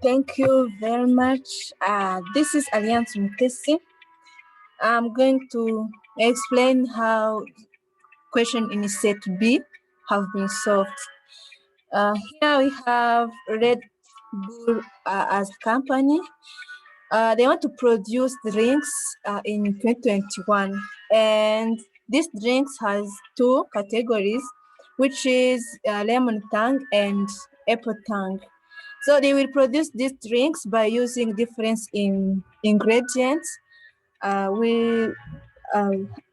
Thank you very much. This is Alliance Mutesi. I'm going to explain how question in set B have been solved. Here we have Red Bull as company. They want to produce drinks in 2021, and this drinks has two categories, which is lemon tang and apple tang. So they will produce these drinks by using difference in ingredients. We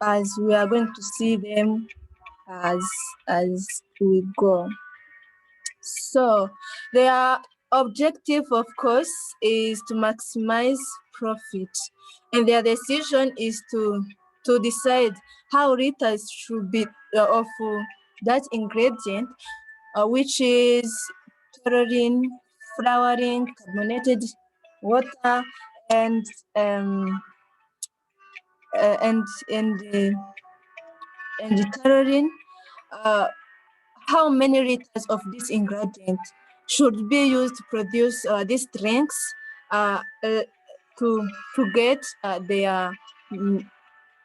as we are going to see them as we go. So their objective, of course, is to maximize profit, and their decision is to decide how liters should be of that ingredient, which is chlorine, flowering, carbonated water, and um, and the chlorine. How many liters of this ingredient should be used to produce these drinks to get their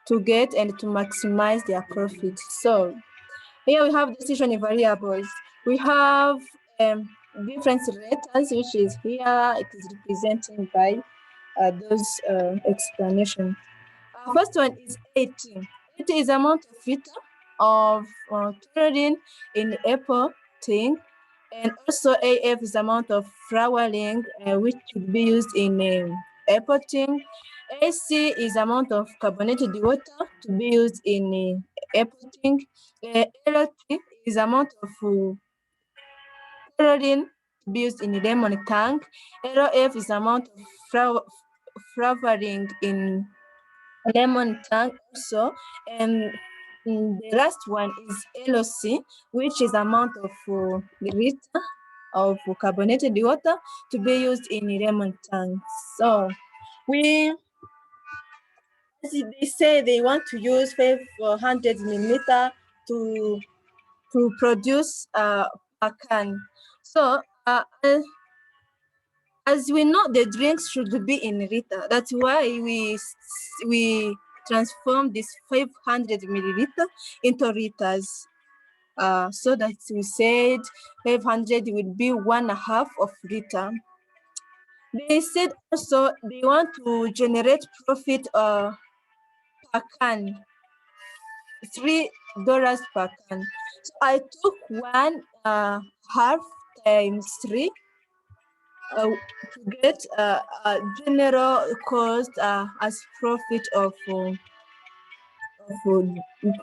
to get and to maximize their profit. So here we have decision variables. We have different letters, which is here. It is represented by those explanations. First one is 80. 80 is amount of liter of chlorine in apple thing, and also AF is amount of flowering which should be used in apple thing. AC is amount of carbonated water to be used in apple thing. LT is amount of chlorine to be used in lemon tank. LF is amount of flowering in lemon tank also, and the last one is LOC, which is amount of liter of carbonated water to be used in lemon tank. So as they say, they want to use 500 milliliter to produce a can. So as we know, the drinks should be in liter. That's why we transform this 500 milliliter into liters. So that we said 500 will be 1.5 of liter. They said also they want to generate profit per can, $3 per can. So I took one half times 3 to get a general cost as profit of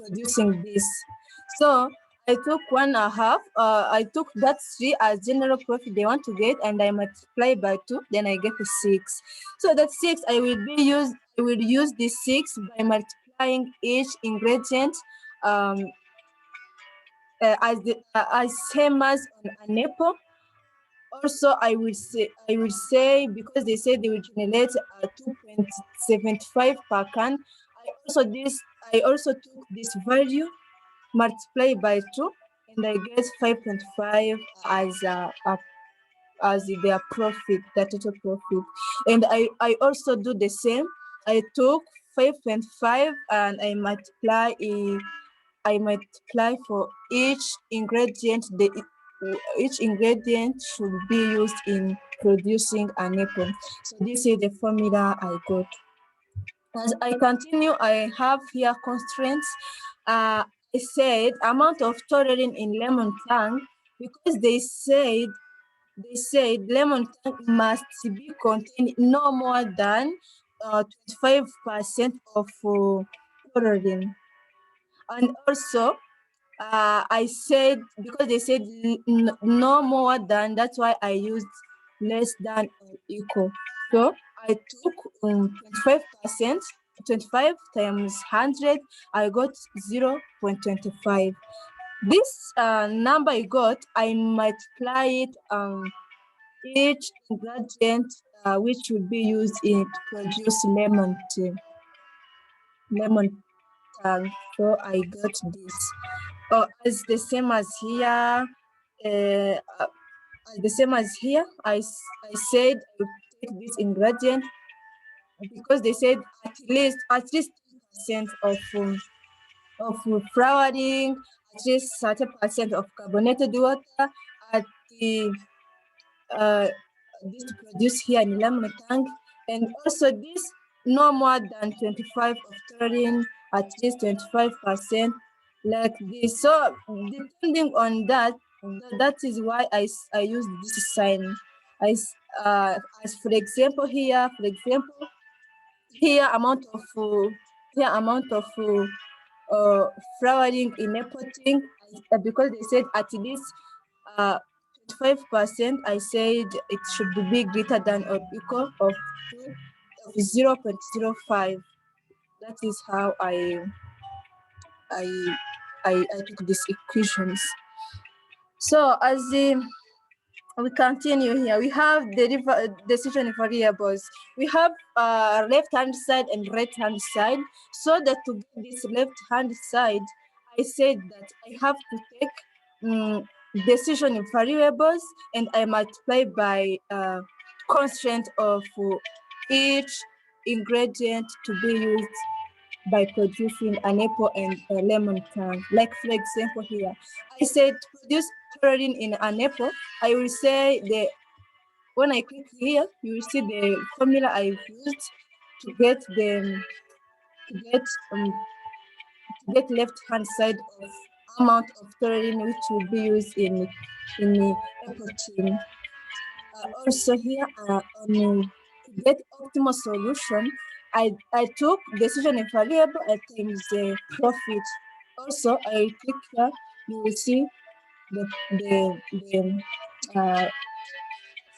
producing this. So I took 1.5. I took that 3 as general profit they want to get, and I multiply by 2. Then I get a 6. So that 6 I will use the 6 by multiplying each ingredient as same as on an apple. Also, I will say because they say they will generate 2.75 per can. I also took this value, multiply by 2, and I get 5.5 as their profit, the total profit. And I also do the same. I took 5.5 and I multiply for each ingredient. Each ingredient should be used in producing an apple. So this is the formula I got. As I continue, I have here constraints. I said amount of taurine in lemon tang, because they said lemon tang must be contain no more than 25% of taurine. And also I said, because they said no more than, that's why I used less than or equal. So I took 25%, 25 times 100, I got 0.25. This number I got, I multiply it each ingredient which would be used in to produce lemon tea. Lemon tang. So I got this. It's the same as here. the same as here. I said I will take this ingredient because they said at least 10% of flowering, at least 30% of carbonated water, at the this to produce here in lemon tank, and also this no more than 25 of taurine, at least 25%, like this. So depending on that, that is why I use this sign. As for example here amount of flowering in a potting, because they said at least 25%, I said it should be greater than or equal of 0.05. That is how I took these equations. So as we continue here, we have the decision variables. We have left-hand side and right-hand side. So that to get this left-hand side, I said that I have to take decision variables and I multiply by constraint of each ingredient to be used by producing an apple and a lemon tang. Like for example here, I said to produce taurine in an apple, I will say when I click here, you will see the formula I've used to get left hand side of amount of taurine which will be used in the apple tin. Also here to get optimal solution, I took decision variable times the profit. Also, I click here, you will see the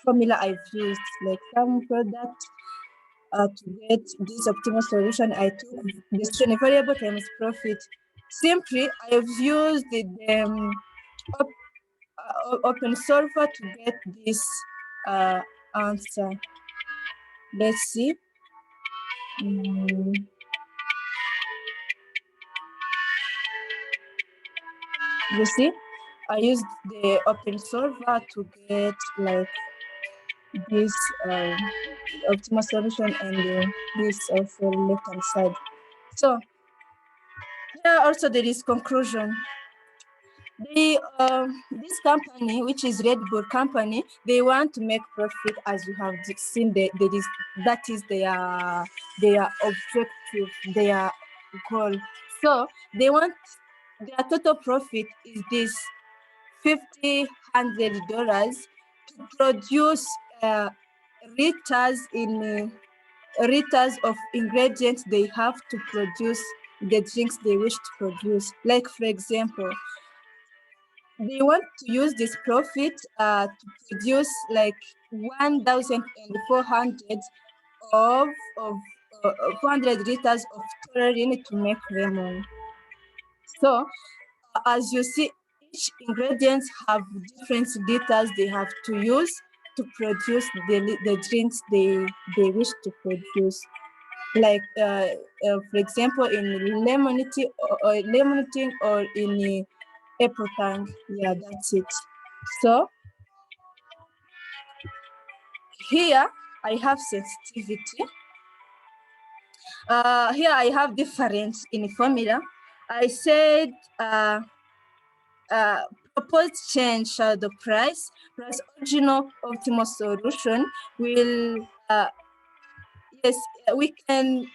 formula I've used, like some product. To get this optimal solution, I took decision variable times profit. Simply, I've used the open solver to get this answer. Let's see. You see, I used the open solver to get like this optimal solution and this also left hand side. So here also there is conclusion. This company, which is Red Bull company, they want to make profit, as you have seen. That is their objective, their goal. So they want their total profit is this $100 to produce liters of ingredients they have to produce the drinks they wish to produce. Like for example, they want to use this profit to produce like 1,400 of 400 liters of taurine to make lemon. So as you see, each ingredients have different liters they have to use to produce the drinks they wish to produce. Like for example, in lemon tea or in apple tang. Yeah, that's it. So here I have sensitivity. Here I have difference in formula. I said proposed change the price plus original optimal solution will yes, we can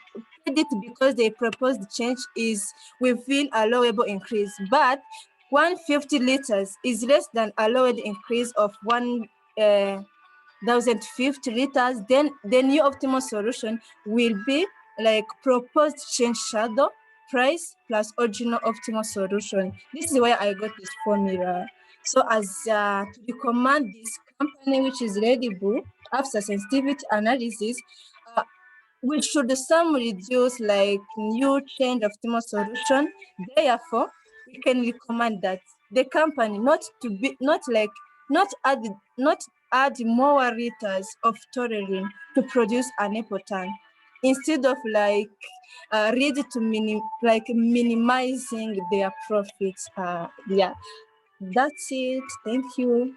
predict because the proposed change is within allowable increase, but 150 liters is less than allowed increase of 1,050 liters. Then the new optimal solution will be like proposed change shadow price plus original optimal solution. This is where I got this formula. So as to recommend this company, which is Red Bull, after sensitivity analysis, we should some reduce like new change optimal solution. Therefore, we can recommend that the company not add more liters of taurine to produce an apple tang, instead of like ready to minimizing their profits. Yeah, that's it. Thank you.